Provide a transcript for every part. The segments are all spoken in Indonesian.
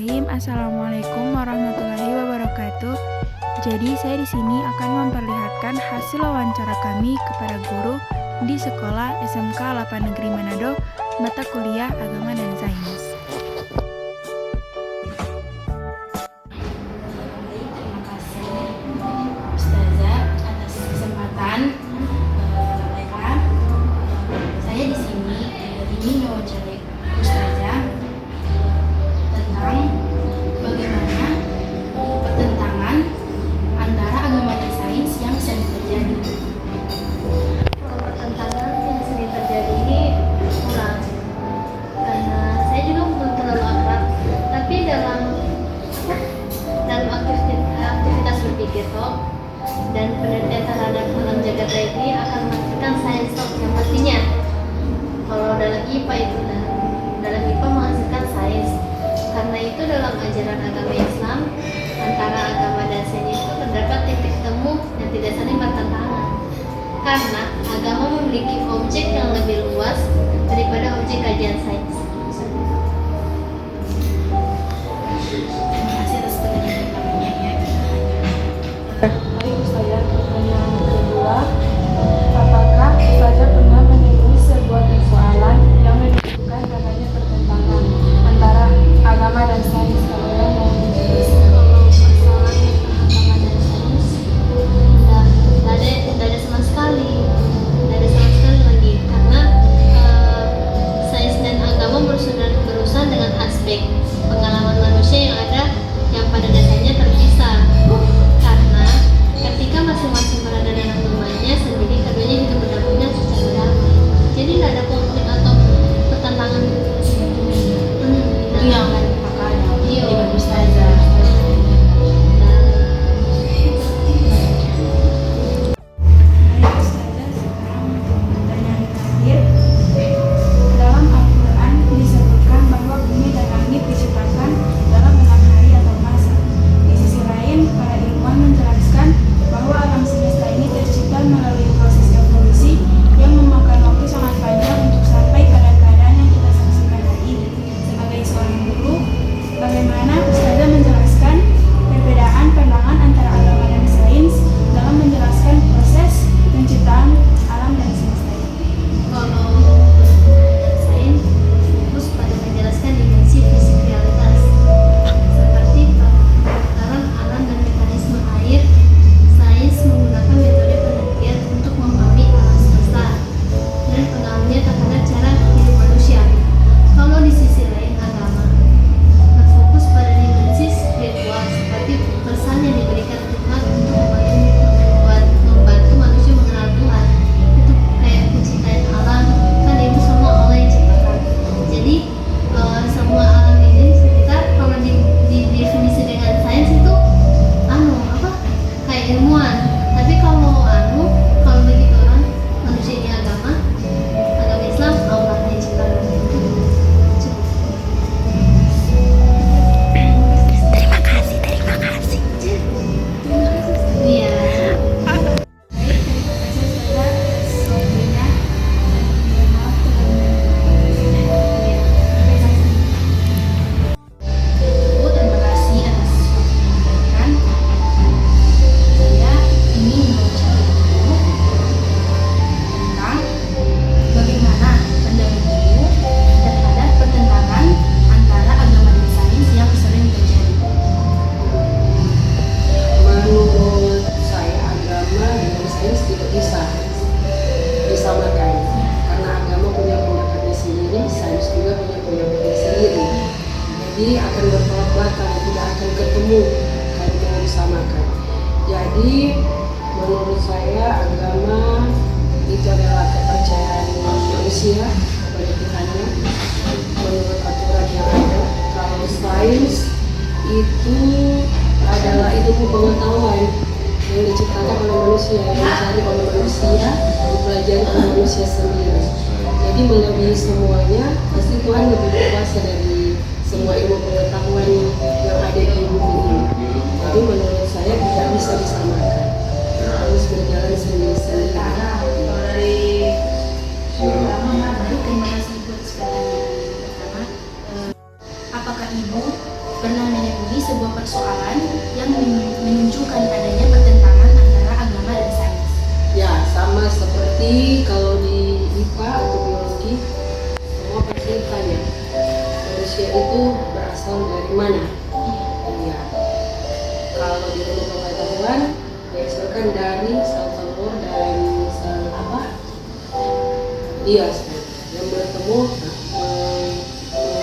Bismillahirrahmanirrahim. Assalamualaikum warahmatullahi wabarakatuh. Jadi saya di sini akan memperlihatkan hasil wawancara kami kepada guru di sekolah SMK 8 Negeri Manado, mata kuliah Agama dan Sains. Terima kasih Ustazah atas kesempatan. Baiklah, saya di sini ingin mewawancarai Ustazah tentang bagaimana pertentangan antara agama dan sains yang sering terjadi. Pertentangan yang sering terjadi ini kurang, karena saya juga belum terlalu akrab, tapi dalam aktivitas berpikir talk dan penelitian terhadap alam jagat raya ini akan menghasilkan sains talk yang pastinya. Kalau dalam IPA itu dalam IPA menghasilkan sains, karena itu dalam ajaran agama Islam antara agama dan sains itu terdapat titik temu yang tidak saling bertentangan. Karena agama memiliki objek yang lebih luas daripada objek kajian sains. Terima kasih atas pertanyaannya ya. Baik Ustazah, pertanyaan kedua, apakah Ustazah pernah menemui sebuah persoalan yang menunjukkan adanya pertentangan antara agama dan sains? Kalau yang mau menjelaskan. Kalau masalah tentang agama dan sains, tidak ada sama sekali, lagi, karena sains dan agama berurusan dengan aspek pengalaman manusia yang pada dasarnya terpisah. Karena ketika masing-masing berada dalam domainnya sendiri, keduanya hidup berdampingan secara damai. Jadi tidak ada konflik atau pertentangan. Itu yang akan dipakai dengan Ustazah. Pertanyaan terakhir, dalam Al-Quran disebutkan bahwa bumi dan langit diciptakan dalam 6 hari atau masa. Di sisi lain, para ilmuwan menjelaskan bahwa alam semesta ini tercipta melalui proses evolusi yang memakan waktu sangat panjang untuk sampai pada keadaan yang kita saksikan hari ini. Sebagai seorang guru, bagaimana Ustazah menjelaskan perbedaan pandangan antara agama dan sains dalam menjelaskan proses penciptaan alam dan semesta ini? Kalau sains fokus pada menjelaskan dimensi fisik realitas seperti perputaran alam dan mekanisme air. Sains menggunakan metode penelitian untuk memahami alam semesta dan pengalamannya terhadap cara hidup manusia. Kalau di sisi lain agama berfokus pada dimensi spiritual seperti pesan yang diberikan Tuhan untuk membantu manusia mengenal Tuhan. Itu kayak penciptaan alam, kan itu semua Allah yang ciptakan. Jadi semua alam ini sekitar kalau didefinisi dengan sains itu kayak ilmuwan. Tapi kalau kalau bagi orang manusia ini agama Islam, Allah yang ciptakan. Cukup. Terima kasih. Iya. Terima kasih atas penyampaian. Saya ingin mewawancarai Ibu tentang bagaimana pandangan Ibu terhadap pertentangan antara agama dan sains yang sering terjadi. Menurut saya agama dengan sains tidak bisa disamakan, karena agama punya pendekatannya sendiri, sains juga punya pendekatannya sendiri. Jadi akan bertolak belakang, tidak akan ketemu kalau mau disamakan. Jadi menurut saya agama itu adalah kepercayaan manusia kepada Tuhannya menurut aturan yang ada. Kalau sains itu adalah ilmu pengetahuan yang diciptakan oleh manusia, yang dicari oleh manusia, dipelajari oleh manusia sendiri. Jadi melebihi semuanya, pasti Tuhan lebih berkuasa dari semua ilmu pengetahuan yang ada di bumi ini. Jadi menurut saya tidak bisa disamakan, harus berjalan sendiri-sendiri. Baik, terima kasih Ibu atas pertanyaan pertama. Apakah Ibu pernah menemui sebuah persoalan yang menunjukkan adanya pertentangan antara agama dan sains? Ya, sama seperti kalau di IPA atau biologi, semua pasti tanya manusia itu berasal dari mana? Iya. Kalau di ilmu pengetahuan dihasilkan dari sel telur dan sel apa? Bios yang bertemu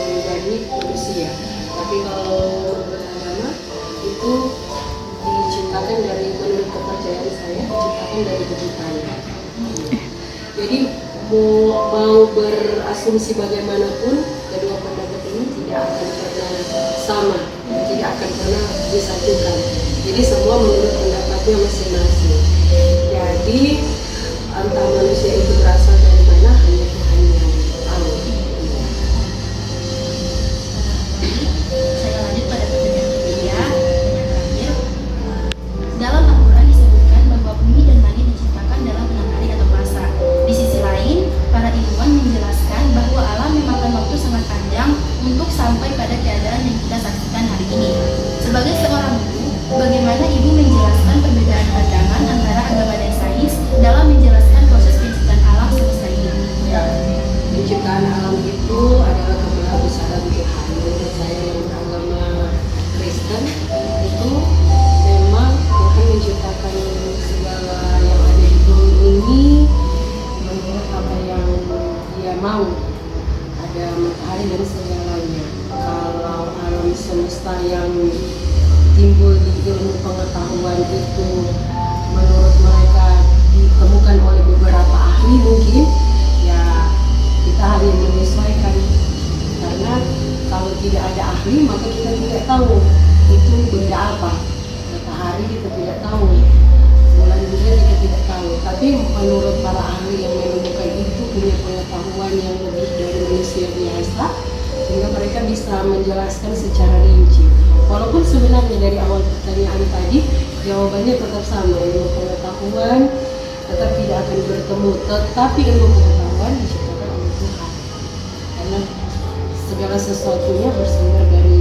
menjadi manusia. Tapi kalau menurut agama itu diciptakan dari, menurut kepercayaan saya, diciptakan dari kejutannya. Jadi mau berasumsi bagaimanapun, kedua pendapat ini tidak akan pernah sama, tidak akan pernah disatukan. Jadi semua menurut pendapatnya masing-masing. Jadi entah manusia itu berasal dari mana, hanya Tuhan yang tahu. Saya lanjut pada pertanyaan ketiga. Pertanyaan terakhir. Dalam Al-Quran disebutkan bahwa bumi dan langit diciptakan dalam 6 hari atau masa. Di sisi lain, para ilmuwan menjelaskan bahwa alam memakan waktu sangat panjang untuk sampai pada keadaan yang kita saksikan hari ini. Sebagai seorang guru, bagaimana ibu menjelaskan perbedaan pandangan antara agama dan sains dalam menjelaskan proses penciptaan alam semesta ini? Ya, penciptaan alam itu adalah kemahabesaran Tuhan. Menurut saya yang beragama Kristen itu memang Tuhan menciptakan segala yang ada di bumi ini menurut apa yang Dia mau. Ada matahari dan segalanya. Kalau alam semesta yang timbul di ilmu pengetahuan itu menurut mereka ditemukan oleh beberapa ahli mungkin, ya kita harus menyesuaikan, karena kalau tidak ada ahli maka kita tidak tahu itu benda apa. Matahari kita tidak tahu, bulan juga kita tidak tahu, tapi menurut para ahli yang menemukan itu punya pengetahuan yang lebih dari manusia biasa, sehingga mereka bisa menjelaskan secara rinci. Walaupun sebenarnya dari awal pertanyaan tadi jawabannya tetap sama, ilmu pengetahuan tetap tidak akan bertemu, tetapi ilmu pengetahuan diciptakan oleh Tuhan, karena segala sesuatunya bersumber dari